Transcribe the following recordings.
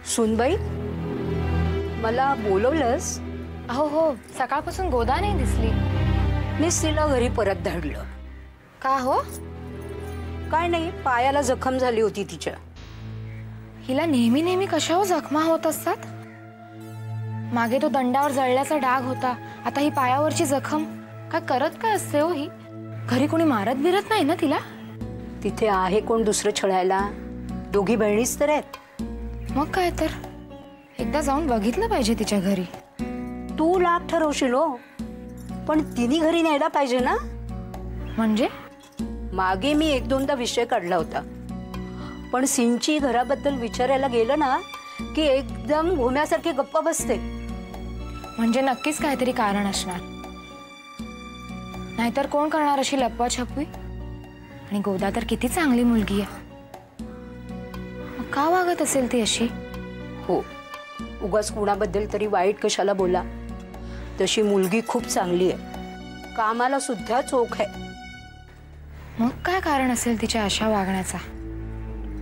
सुनबाई, मला बोलवलंस? हो, सकाळपासून गोदा नाही दिसली. मीच तिला घरी परत धाडलं. का हो? काय नाही, पायाला जखम झाली होती तिच्या. हिला नेहमी नेहमी कशावर जखमा होत असतात? मागे तो दंडावर जळल्याचा डाग होता, आता ही पायावरची जखम. काय करत काय असते हो ही? घरी कोणी मारत बिरत नाही ना तिला? तिथे आहे कोण दुसरं छळायला? दोघी बहिणीच तर आहेत. मग काय तर, एकदा जाऊन बघितलं पाहिजे तिच्या घरी. तू लाख ठरवशील हो, पण तिने घरी न्यायला पाहिजे ना. म्हणजे मागे मी एक दोनदा विषय काढला होता, पण सिंची घराबद्दल विचारायला गेलं ना की एकदम घुम्यासारखी गप्प बसते. म्हणजे नक्कीच काहीतरी कारण असणार, नाहीतर कोण करणार अशी लपवाछपवी? आणि गोदा तर किती चांगली मुलगी आहे. मग का वागत असेल ती अशी? हो, उगाच कुणाबद्दल तरी वाईट कशाला बोला. तशी मुलगी खूप चांगली आहे, कामाला सुद्धा चोख आहे. मग काय कारण असेल तिच्या अशा वागण्याचा?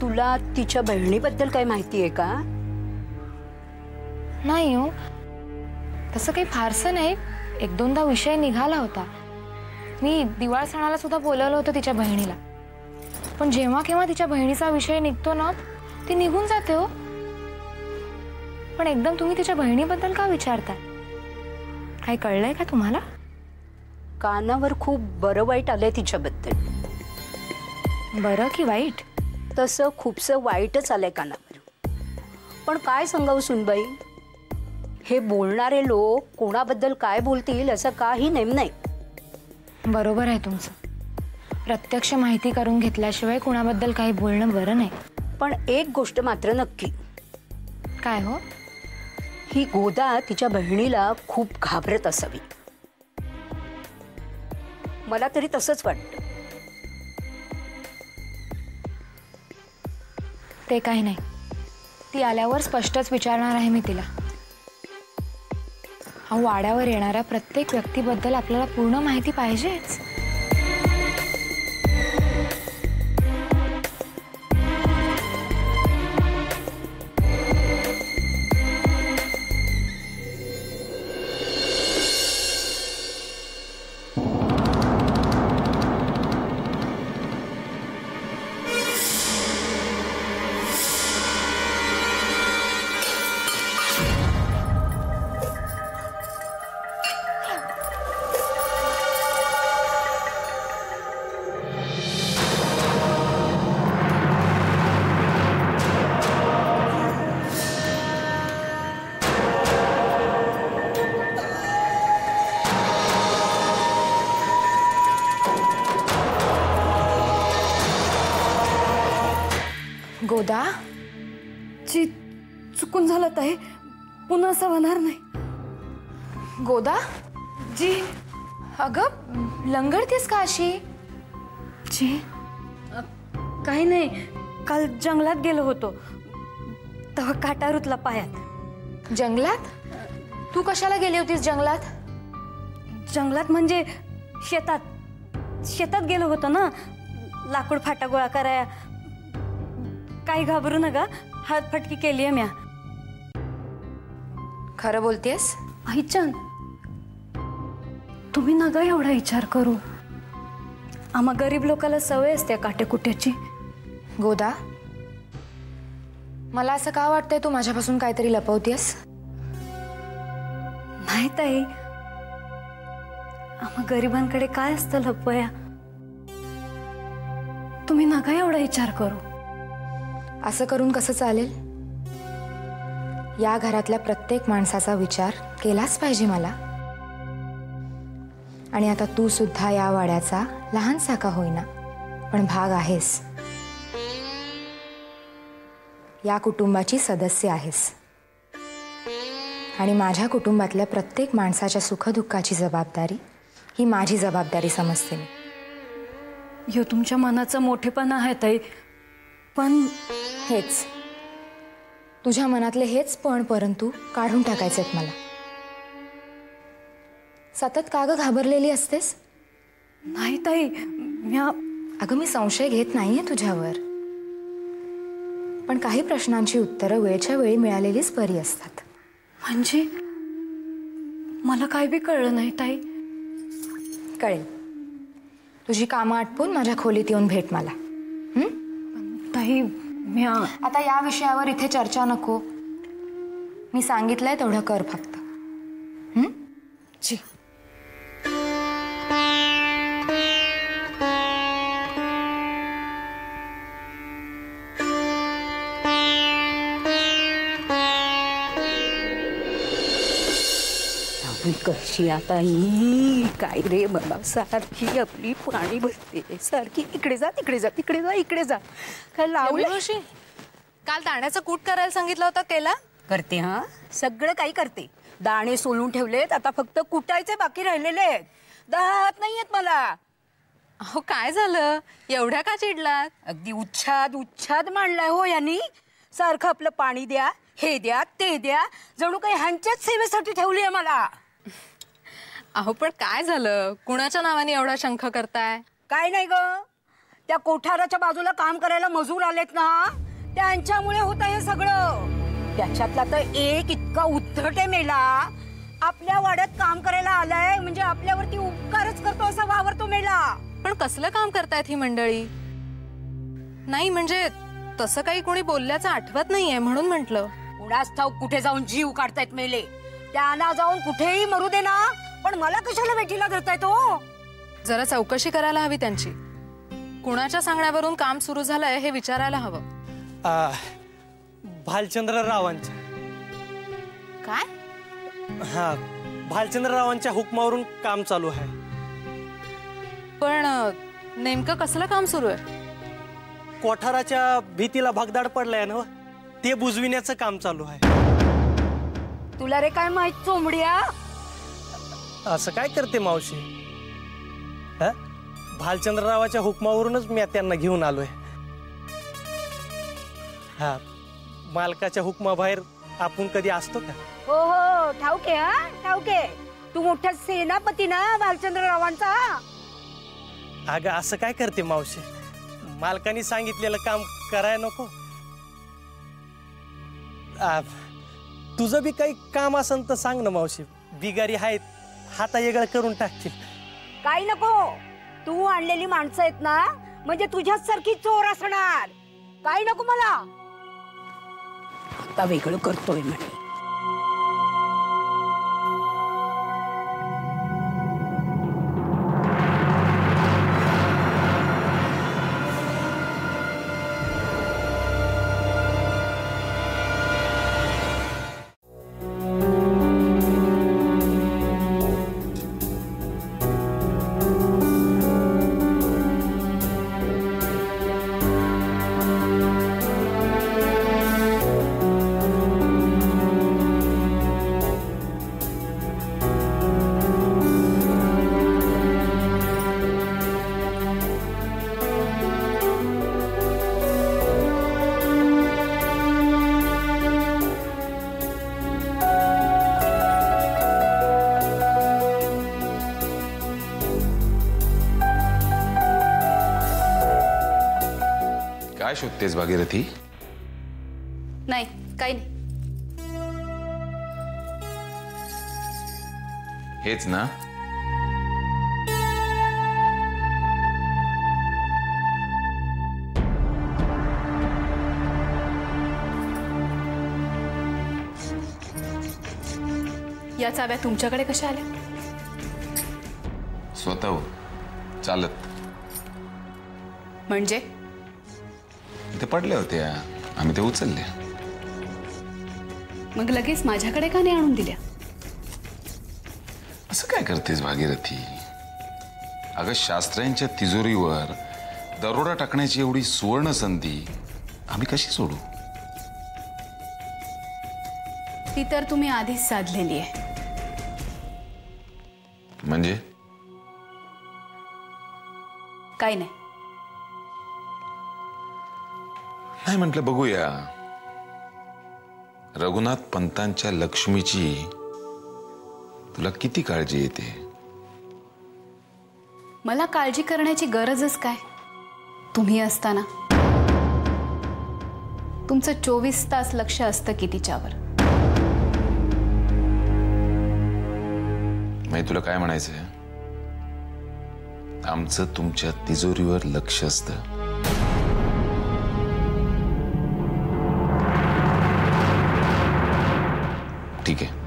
तुला तिच्या बहिणीबद्दल काय माहिती आहे का? नाही हो, तसं काही फारसं नाही. एक दोनदा विषय निघाला होता. मी दिवाळ सणाला सुद्धा बोलवलं होतं तिच्या बहिणीला, पण जेव्हा केव्हा तिच्या बहिणीचा विषय निघतो ना, ती निघून जाते हो. पण एकदम तुम्ही तिच्या बहिणीबद्दल का विचारताय? काही कळलंय का तुम्हाला? कानावर खूप बरं वाईट आलंय तिच्याबद्दल. बरं की वाईट? तसं खूपसं वाईटच आलंय कानावर. पण काय सांगावं सुनबाई, हे बोलणारे लोक कोणाबद्दल काय बोलतील असं काही नेम नाही. बरोबर आहे तुमचं. प्रत्यक्ष माहिती करून घेतल्याशिवाय कोणाबद्दल काही बोलणं बरं नाही. पण एक गोष्ट मात्र नक्की. काय हो? ही गोदा तिच्या बहिणीला खूप घाबरत असावी. मला तरी तसंच वाटतं. ते काही नाही, ती आल्यावर स्पष्टच विचारणार आहे मी तिला. हा वाड्यावर येणाऱ्या प्रत्येक व्यक्तीबद्दल आपल्याला पूर्ण माहिती पाहिजेच. गोदा, जी चुकून झालं ताई, पुन्हा असं होणार नाही. गोदा जी. अगं लंगडतेस का अशी? जी काही नाही, काल जंगलात गेलो होतो तेव्हा काटा रुतला पायात. जंगलात? तू कशाला गेली होतीस जंगलात? जंगलात म्हणजे शेतात. शेतात गेलो होतो ना, लाकूड फाटा गोळा कराया. काही घाबरू नका, हातफटकी केली आहे म्या. खरं बोलतेस? आईचन, तुम्ही नका एवढा विचार करू. आम्हा गरीब लोकाला सवय असते काटेकुट्याची. गोदा, मला असं का वाटतंय तू माझ्यापासून काहीतरी लपवतेस? नाही ताई, आम्हा गरिबांकडे काय असतं लपवया. तुम्ही नका एवढा विचार करू. असं करून कसं चालेल? या घरातल्या प्रत्येक माणसाचा विचार केलाच पाहिजे मला. आणि आता तू सुद्धा या वाड्याचा लहानसा का होईना पण भाग आहेस. या कुटुंबाची सदस्य आहेस आणि माझ्या कुटुंबातल्या प्रत्येक माणसाच्या सुखदुःखाची जबाबदारी ही माझी जबाबदारी समजते मी. ह्यो तुमच्या मनाचा मोठेपणा आहे ताई, पण हेच तुझ्या मनातले हेच पण परंतु काढून टाकायचेत मला. सतत का ग घाबरलेली असतेस? नाही ताई, म्या अगं मी संशय घेत नाहीये तुझ्यावर, पण काही प्रश्नांची उत्तरं वेळच्या वेळी मिळालेलीच बरी असतात. म्हणजे मला काय बी कळलं नाही ताई. कळेल. तुझी कामं आटपून माझ्या खोलीत येऊन भेट मला. ताई म्या आता या विषयावर इथे चर्चा नको. मी सांगितलंय तेवढं कर फक्त. जी. कशी आता ही काय रे बाबा, सारखी आपली पाणी भरते, सारखी इकडे जा तिकडे जा तिकडे जा इकडे जा. काय लावलं? काल दाण्याचं कूट करायला सांगितलं होतं, केला? करते. हा, सगळं काही करते. दाणे सोलून ठेवलेत, आता फक्त कुटायचे बाकी राहिलेले आहेत. दात नाहीयेत मला. अहो काय झालं, एवढ्या का चिडलात? अगदी उच्छाद उच्छाद मांडलाय हो यांनी. सारखं आपलं पाणी द्या, हे द्या, ते द्या, जणू काही ह्यांच्याच सेवेसाठी ठेवली आहे मला. अहो पण काय झालं, कुणाच्या नावाने एवढा शंख करताय? काय नाही ग, त्या कोठाराच्या बाजूला काम करायला मजूर आलेत ना, त्यांच्यामुळे होत हे सगळं. त्याच्यातला तर एक इतका उद्धटे मेला, आपल्या वाड्यात काम करायला आलाय म्हणजे आपल्यावरती उपकारच करतो असा वावरतो मेला. पण कसलं काम करतायत ही मंडळी? नाही म्हणजे तसं काही कोणी बोलल्याचं आठवत नाहीये म्हणून म्हंटल. कुणाच ठाऊक कुठे जाऊन जीव काढतायत मेले. त्यांना जाऊन कुठेही मरू दे ना, पण मला कशाला वेठीला धरताय तो? जरा चौकशी करायला हवी त्यांची. कुणाच्या सांगण्यावरून काम सुरू झालंय हे विचारायला हवं. भालचंद्ररावांच्या. काय? हा, भालचंद्ररावांच्या हुकमावरून काम चालू आहे. पण नेमकं कसलं काम सुरू आहे? कोठाराच्या भीतीला भगदाड पडलाय ना, ते बुजविण्याचं काम चालू आहे. तुला रे काय माहित चोंबड्या? असं काय करते मावशी? भालचंद्ररावाच्या हुकमावरूनच मी त्यांना घेऊन आलोय. हा, मालकाच्या हुकमाबाहेर आपण कधी असतो का? हो हो, ठाऊके. हा ठाऊके, तू मोठा सेनापती ना भालचंद्ररावांचा. अगं असं काय करते मावशी, मालकाने सांगितलेलं काम करायला नको? तुझं बी काही काम असेल तर सांग ना मावशी, बिगारी आहेत, हाता येगळं करून टाकतील. काही नको, तू आणलेली माणसं आहेत ना, म्हणजे तुझ्याच सारखी चोर असणार. काही नको मला. आता वेगळं करतोय म्हणे. काय शोधतेस भागीरथी? नाही, काही नाही. हेच ना? या चाव्या तुमच्याकडे कशा आल्या? स्वतः चालत. म्हणजे इथे पडल्या होत्या, आम्ही ते उचलल्या. मग लगेच माझ्याकडे का नाही आणून दिल्या? असं काय करतेस भागीरथी? अगं शास्त्र्यांच्या तिजोरीवर दरोडा टाकण्याची एवढी सुवर्ण संधी आम्ही कशी सोडू? ती तर तुम्ही आधीच साधलेली आहे. म्हणजे काही नाही. नाही म्हटलं बघूया. रघुनाथ पंतांच्या लक्ष्मीची तुला किती काळजी येते? मला काळजी करण्याची गरजच काय, तुम्ही असताना. तुमचं 24 तास लक्ष असतं की तिच्यावर. म्हणजे तुला काय म्हणायचंय? आमचं तुमच्या तिजोरीवर लक्ष असतं. ठीक आहे,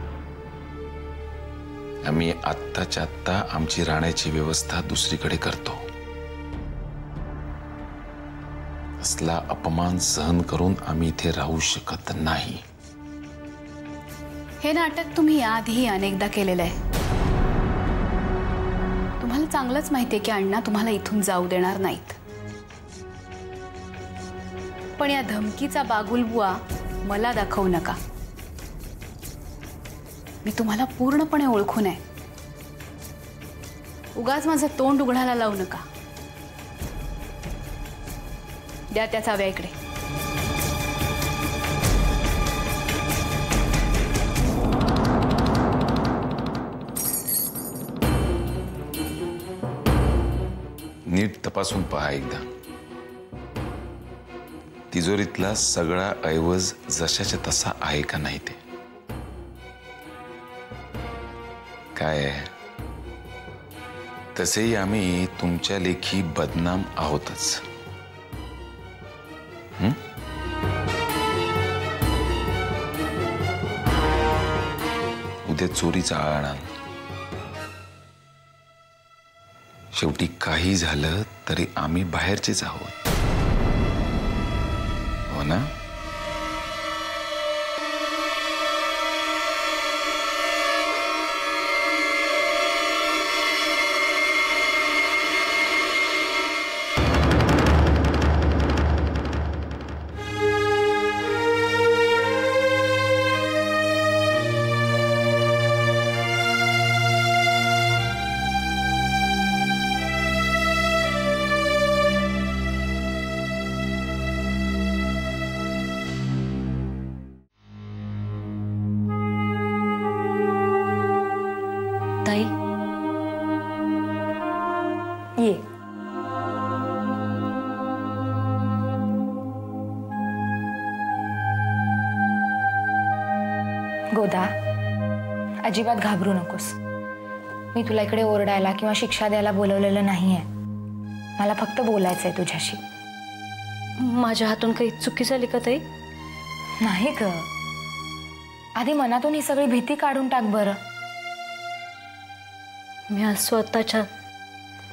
आम्ही आत्ताच्या आत्ता आमची राहण्याची व्यवस्था दुसरीकडे करतो. असला अपमान सहन करून आम्ही इथे राहू शकत नाही. हे नाटक तुम्ही याआधीही अनेकदा केलेलं आहे. तुम्हाला चांगलंच माहितीये की अण्णा तुम्हाला इथून जाऊ देणार नाहीत. पण या धमकीचा बागुलबुवा मला दाखवू नका. मी तुम्हाला पूर्णपणे ओळखून आहे. उगाच माझं तोंड उघडायला लावू नका. द्या त्या चाव्या इकडे. नीट तपासून पहा एकदा. तिजोरीतला सगळा ऐवज जशाच्या तसा आहे का नाही ते. काय आहे, तसेही आम्ही तुमच्या लेखी बदनाम आहोतच. उद्या चोरीचा आळ आणाल. शेवटी काही झालं तरी आम्ही बाहेरचेच आहोत, हो ना? ताई, ये. गोदा, अजिबात घाबरू नकोस. मी तुला इकडे ओरडायला किंवा शिक्षा द्यायला बोलवलेलं नाहीये. मला फक्त बोलायचंय तुझ्याशी. माझ्या हातून काही चुकी झाली का ताई? नाही ग, आधी मनातून ही सगळी भीती काढून टाक बरं. मी आज स्वतःच्या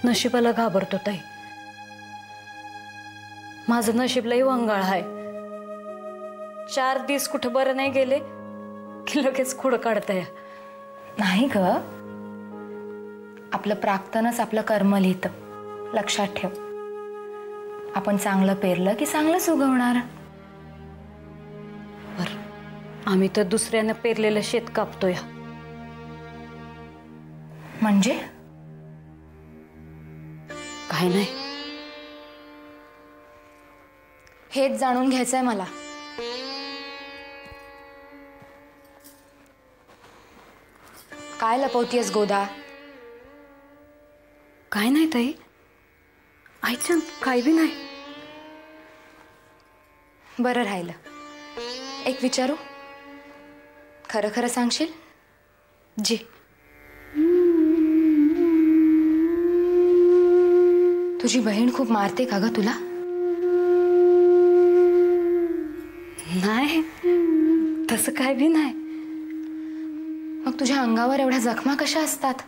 नशिबाला घाबरतो ताई. माझं नशीब लई वंगाळ आहे. 4 दिवस कुठे बरं नाही गेले की लगेच खुड काढताय. नाही ग, आपलं प्राक्तनच आपलं कर्म लिहितं. लक्षात ठेव, आपण चांगलं पेरलं की चांगलंच उगवणार. बरं, आम्ही तर दुसऱ्यानं पेरलेलं शेत कापतोय. म्हणजे काय नाही, हेच जाणून घ्यायचंय मला. काय लपवतीयस गोदा? काय नाही ताई, आईच्या काय बी नाही. बरं राहिलं. एक विचारू, खरं खरं सांगशील? जी. तुझी बहीण खूप मारते का ग तुला? नाही, तसं काय बी नाही. मग तुझ्या अंगावर एवढ्या जखमा कशा असतात?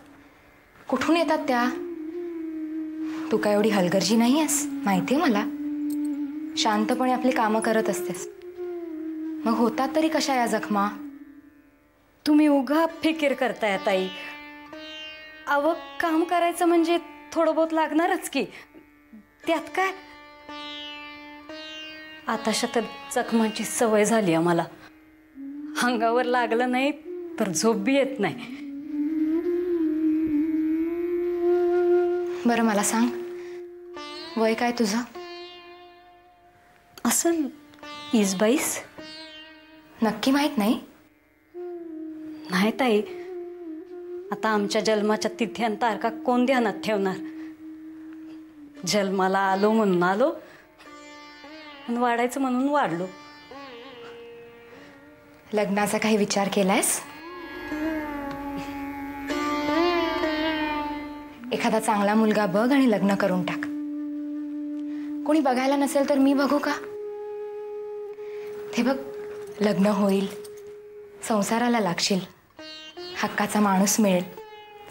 कुठून येतात त्या? तू काय एवढी हलगर्जी नाही आहेस, माहितीये मला. शांतपणे आपली कामं करत असतेस. मग होतात तरी कशा या जखमा? तुम्ही उगा फिकीर करताय ताई. अव, काम करायचं म्हणजे थोडं बहुत लागणारच की. त्यात काय, आताशा तर जखमांची सवय झाली आम्हाला. अंगावर लागलं नाही तर झोप बी येत नाही. बरं मला सांग, वय काय तुझं? असं 20-22. नक्की माहित नाही? नाही ताई, आता आमच्या जन्माच्या तिथी आणि तारखा कोण ध्यानात ठेवणार? जन्माला आलो म्हणून आलो आणि वाढायचं म्हणून वाढलो. लग्नाचा काही विचार केलायस? एखादा चांगला मुलगा बघ आणि लग्न करून टाक. कोणी बघायला नसेल तर मी बघू का? ते बघ, लग्न होईल, संसाराला लागशील, हक्काचा माणूस मिळेल,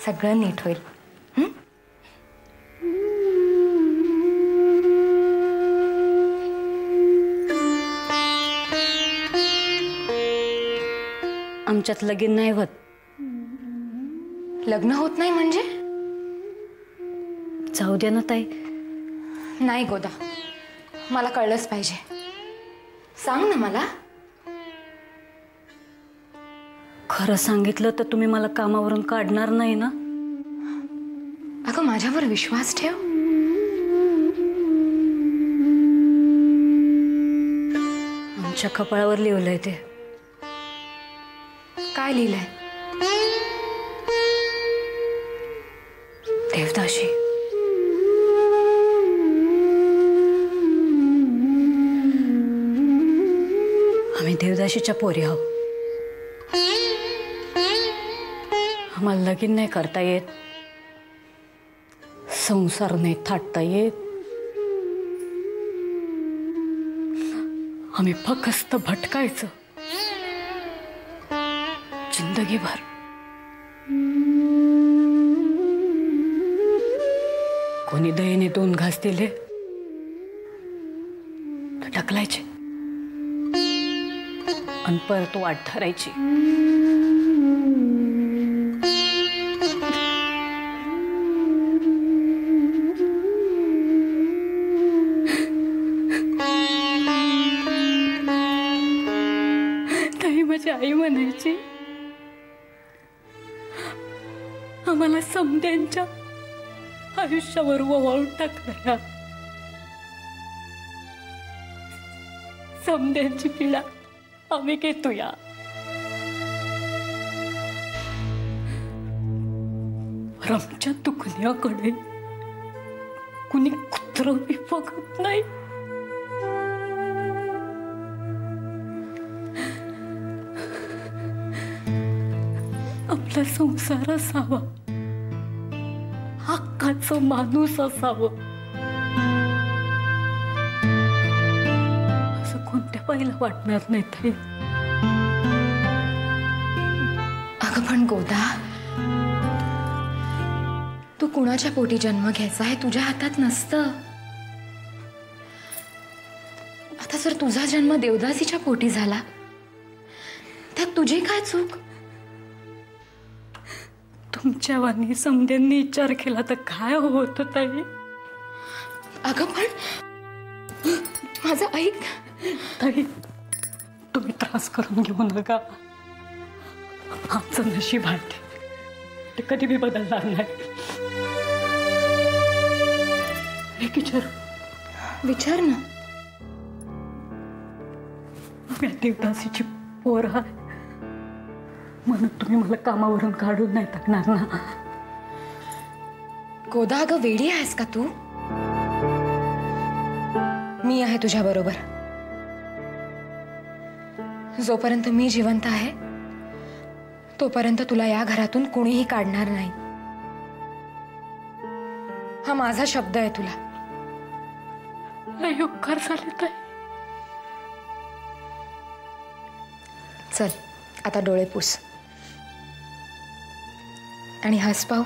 सगळं नीट होईल. आमच्यात लगीन नाही होत. लग्न होत नाही म्हणजे? जाऊ दे ना ताई. नाही गोदा, मला कळलंच पाहिजे. सांग ना मला. खरं सांगितलं तर तुम्ही मला कामावरून काढणार नाही ना? अगं, माझ्यावर विश्वास ठेव. आमच्या कपाळावर लिहिलंय ते. काय लिहिलंय? देवदाशी. आम्ही देवदाशीच्या पोरी आहोत. आम्हाला लगीन नाही करता येत, संसार नाही थाटता येत. आम्ही फक्त भटकायचं जिंदगीभर. कोणी दयेने 2 घास दिले तर ढकलायचे आणि परत वाट धरायची. ताई, माझी आई म्हणायची, आम्हाला समद्यांच्या आयुष्यावर ओवाळून टाकणाऱ्या समद्यांची पिढा आम्ही घेतोया. आमच्या दुखण्याकडे कुणी कुत्रं बी बघत नाही. आपला संसार असावा, हक्काचं माणूस असावं, असं कोणत्या बाईला वाटणार नाही ताई. अगं पण गोदा, तू कुणाच्या पोटी जन्म घ्यायचा हे तुझ्या हातात नसतं. आता जर तुझा जन्म देवदासीच्या पोटी झाला त्यात तुझी काय चूक? तुमच्या वाणी समद्यांनी विचार केला तर काय होत ताई? अगं पण माझं ऐक. ताई, तुम्ही त्रास करून घेऊ नका. आमचं नशीब आहे ते कधी बी बदलणार नाही. एक विचार ना. मी देवदासीची पोर आहे म्हणून तुम्ही मला कामावरून काढून नाही टाकणार ना? गोदा, अगं वेडी आहेस का तू? मी आहे तुझ्या बरोबर. जोपर्यंत मी जिवंत आहे तोपर्यंत तुला या घरातून कोणीही काढणार नाही. हा माझा शब्द आहे तुला. लय उपकार झाले ताई. चल, आता डोळे पुस आणि हस पाहू.